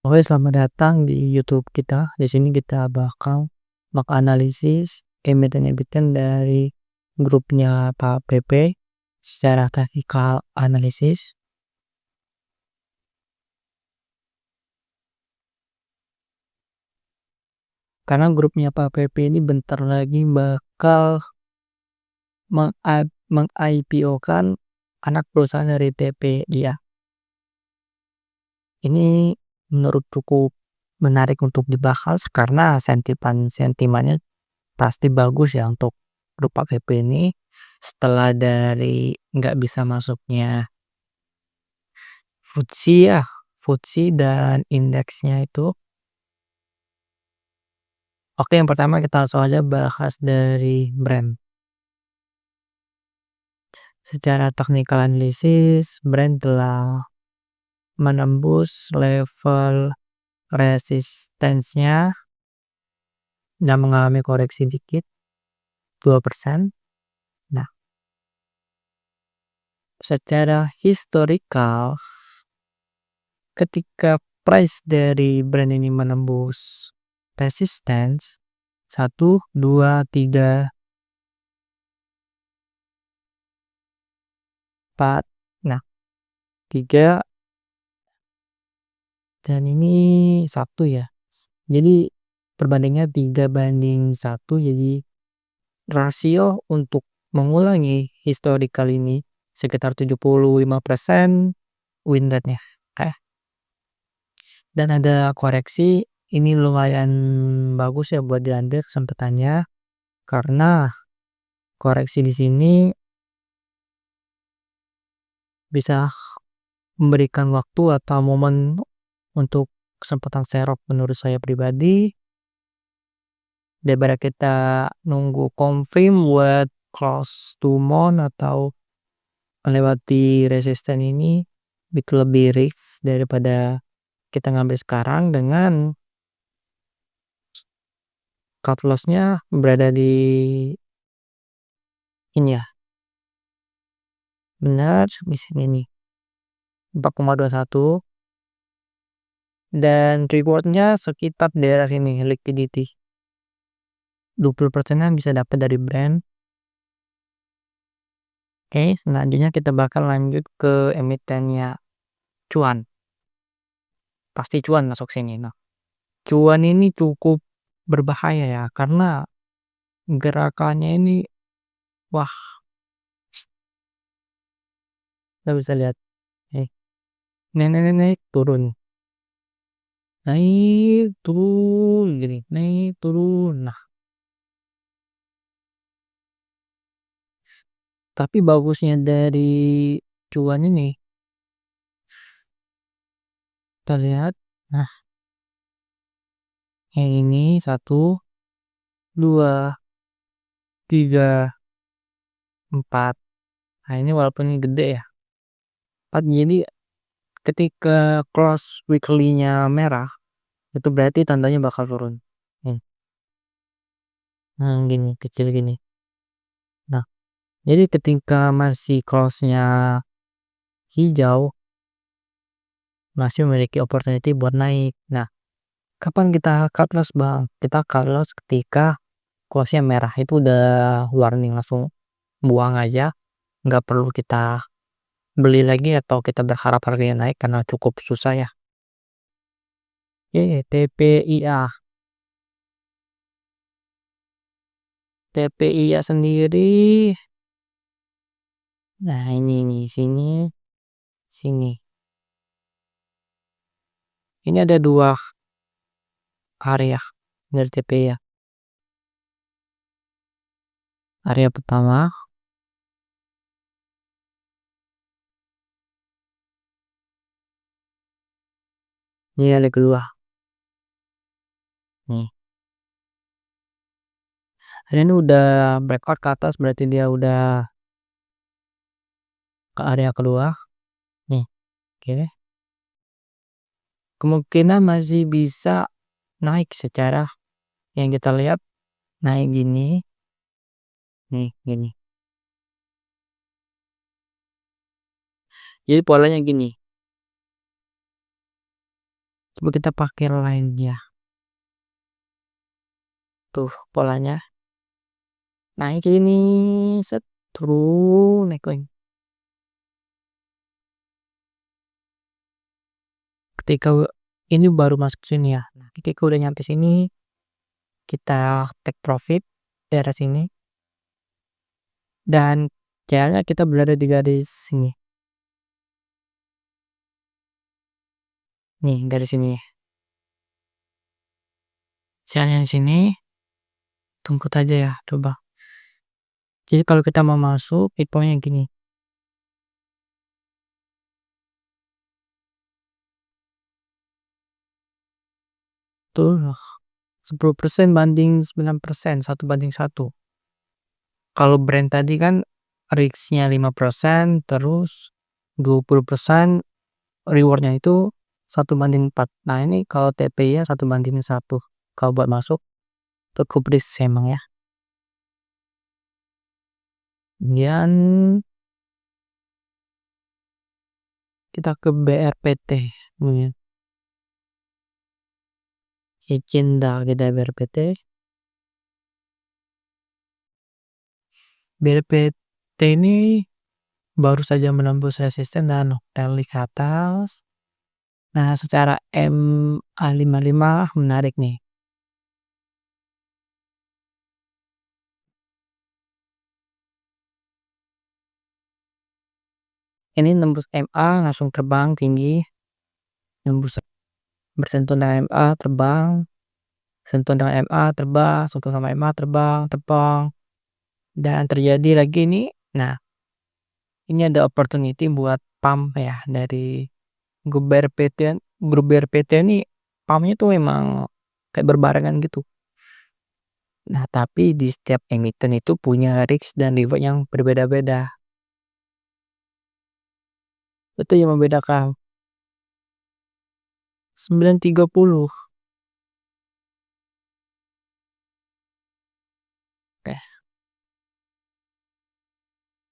Oke, selamat datang di YouTube kita. Di sini kita bakal menganalisis emiten-emiten dari grupnya Pak PP secara technical analisis. Karena grupnya Pak PP ini bentar lagi bakal meng-IPO-kan anak perusahaan dari TPI. Ini menurut cukup menarik untuk dibahas karena sentimennya pasti bagus ya untuk grup PP ini. Setelah dari nggak bisa masuknya FTSE dan indeksnya itu. Oke, yang pertama kita langsung aja bahas dari brand. Secara technical analysis, brand telah menembus level resistensinya dan mengalami koreksi dikit 2%. Nah, secara historical, ketika price dari brand ini menembus resistance 1, 2, 3, 4, nah 3 dan ini 1 ya. Jadi perbandingannya 3:1, jadi rasio untuk mengulangi historical ini sekitar 75% win rate-nya. Oke. Dan ada koreksi, ini lumayan bagus ya buat diambil kesempatannya karena koreksi di sini bisa memberikan waktu atau momen untuk kesempatan serok menurut saya pribadi, daripada kita nunggu confirm buat close to moon atau melewati resisten ini, itu lebih risk daripada kita ngambil sekarang dengan cut loss-nya berada di ini ya, benar di sini nih 4,21 dan reward-nya sekitar daerah sini liquidity 20%-nya bisa dapat dari brand. Oke, selanjutnya kita bakal lanjut ke emitennya cuan. Pasti cuan masuk sini. Nah, cuan ini cukup berbahaya ya karena gerakannya ini wah, kita bisa lihat eh naik turun. Naik turun gini, naik turun. Nah, tapi bagusnya dari cuan ini kita lihat. Nah, yang ini 1, 2, 3, 4. Nah, ini walaupun ini gede ya. 4, jadi ketika close weekly-nya merah, itu berarti tandanya bakal turun. Nah, gini, kecil gini. Nah, jadi ketika masih close-nya hijau, masih memiliki opportunity buat naik. Nah, kapan kita cut loss, Bang? Kita cut loss ketika close-nya merah, itu udah warning, langsung buang aja. Nggak perlu kita beli lagi atau kita berharap harganya naik karena cukup susah ya. Oke, TPIA. TPIA sendiri. Nah, ini nih, sini, sini. Ini ada 2 area dari TPIA. Area pertama, ini area kedua. Nih. Ini udah breakout ke atas, berarti dia udah ke area kedua. Nih, oke. Kemungkinan masih bisa naik secara yang kita lihat naik gini. Nih, gini. Jadi polanya gini. Coba kita pakai line ya. Tuh polanya. Naik ini, set, turun, naik lagi. Ketika ini baru masuk sini ya. Nah, ketika udah nyampe sini, kita take profit daerah sini. Dan caranya kita berada di garis sini. Nih, garis sini. Caranya di sini, tunggu aja ya, coba. Jadi kalau kita mau masuk, tipenya gini. Tuh, 10% banding 9%, 1:1. Kalau brand tadi kan risk-nya 5%, terus 20% reward-nya itu 1:4. Nah, ini kalau TPI-nya 1:1. Kalau buat masuk cukup risk emang ya. Kemudian kita ke BRPT. Kemudian izin dah kita BRPT. BRPT ini baru saja menembus resisten dan rally ke atas. Nah, secara MA55 menarik nih. Ini nembus MA langsung terbang tinggi, nembus bersentuh dengan MA terbang, sentuh dengan MA terbang, sentuh sama MA terbang, terbang, dan terjadi lagi nih. Nah, ini ada opportunity buat pump ya dari grup BRPT. Grup BRPT ini pumpnya tuh memang kayak berbarengan gitu. Nah, tapi di setiap emiten itu punya risk dan reward yang berbeda-beda. Itu yang membedakan. 9.30. Oke.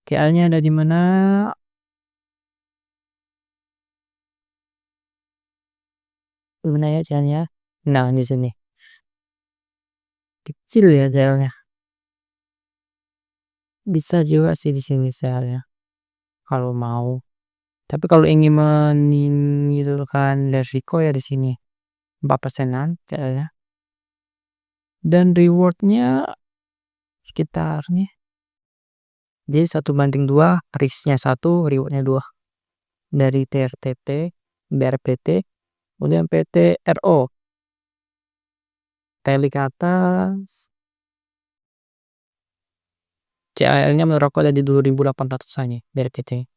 KL-nya ada di mana? Di mana ya KL-nya? Nah, di sini. Kecil ya KL-nya. Bisa juga sih di sini KL-nya kalau mau. Tapi kalau ingin meninggalkan resiko ya di sini 4%-an KL-nya. Dan rewardnya sekitar nih. Jadi 1:2, risknya 1, rewardnya 2. Dari TRTT, BRPT, kemudian PTRO. Teli ke atas. CAL-nya menurut aku ada di 2.800-an ya BRPT.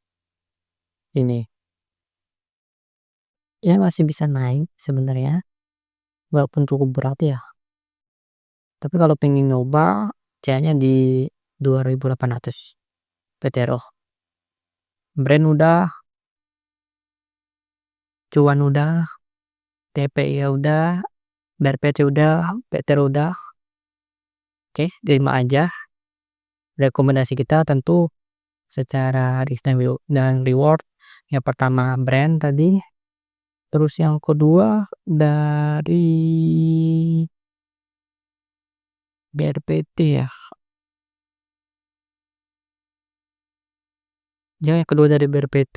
Ini. Ya masih bisa naik sebenarnya. Walaupun cukup berat ya. Tapi kalau pengen nyoba, CA-nya di 2.800. PTRO. Brand udah, cuan udah, TPI udah, BRPT udah, PTRO udah. Oke, terima aja. Rekomendasi kita tentu secara risk dan reward. Yang pertama brand tadi. Terus yang kedua dari BRPT ya. Yang kedua dari BRPT.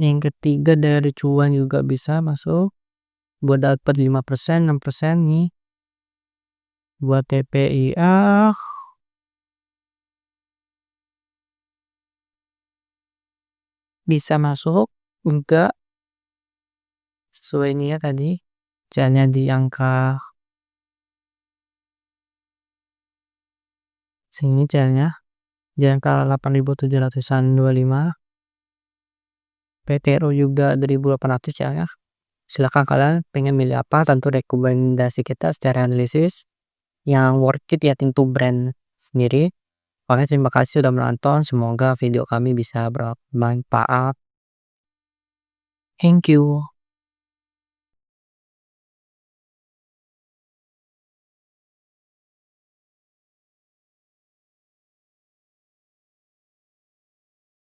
Yang ketiga dari cuan juga bisa masuk. Buat dapat 5%, 6% nih. Buat TPIA bisa masuk enggak sesuai ini ya tadi. Caranya di angka sini caranya. Di angka 8.700-an 25. PTRO juga 2.800 caranya. Silakan kalian pengen milih apa, tentu rekomendasi kita secara analisis yang worth it ya tentu brand sendiri. Oke, terima kasih sudah menonton, semoga video kami bisa bermanfaat. Thank you.